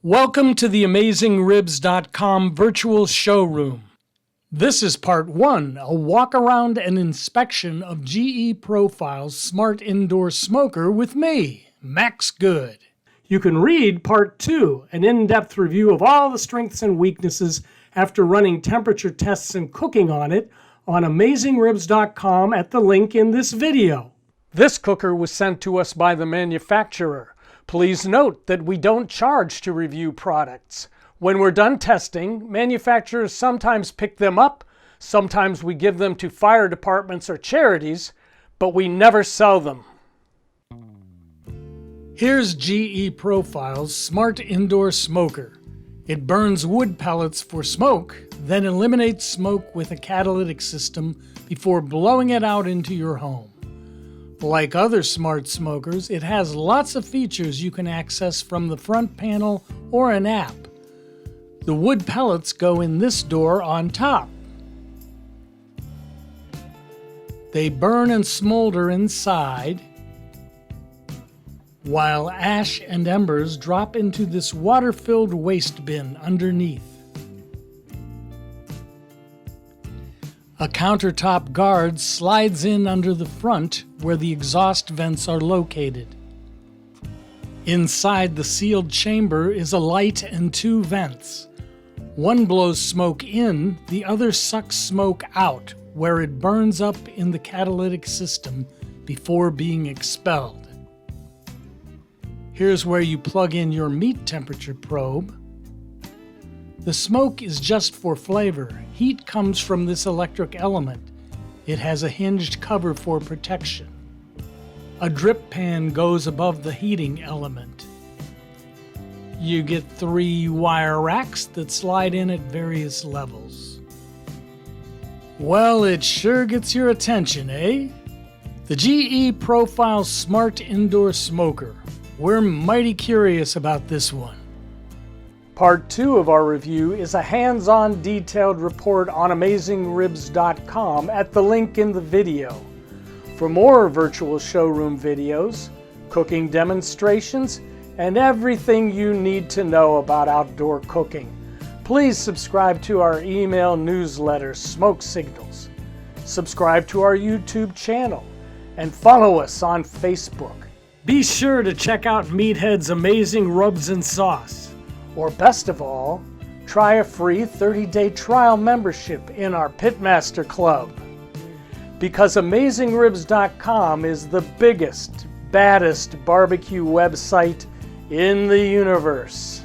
Welcome to the AmazingRibs.com virtual showroom. This is part 1, a walk around and inspection of GE Profile's smart indoor smoker with me, Max Good. You can read part 2, an in-depth review of all the strengths and weaknesses after running temperature tests and cooking on it on AmazingRibs.com at the link in this video. This cooker was sent to us by the manufacturer. Please note that we don't charge to review products. When we're done testing, manufacturers sometimes pick them up, sometimes we give them to fire departments or charities, but we never sell them. Here's GE Profile's smart indoor smoker. It burns wood pellets for smoke, then eliminates smoke with a catalytic system before blowing it out into your home. Like other smart smokers, it has lots of features you can access from the front panel or an app. The wood pellets go in this door on top. They burn and smolder inside, while ash and embers drop into this water-filled waste bin underneath. A countertop guard slides in under the front where the exhaust vents are located. Inside the sealed chamber is a light and 2 vents. One blows smoke in, the other sucks smoke out, where it burns up in the catalytic system before being expelled. Here's where you plug in your meat temperature probe. The smoke is just for flavor. Heat comes from this electric element. It has a hinged cover for protection. A drip pan goes above the heating element. You get 3 wire racks that slide in at various levels. Well, it sure gets your attention, eh? The GE Profile Smart Indoor Smoker. We're mighty curious about this one. Part 2 of our review is a hands-on detailed report on AmazingRibs.com at the link in the video. For more virtual showroom videos, cooking demonstrations, and everything you need to know about outdoor cooking, please subscribe to our email newsletter, Smoke Signals. Subscribe to our YouTube channel and follow us on Facebook. Be sure to check out Meathead's amazing rubs and sauce. Or best of all, try a free 30-day trial membership in our Pitmaster Club. Because AmazingRibs.com is the biggest, baddest barbecue website in the universe.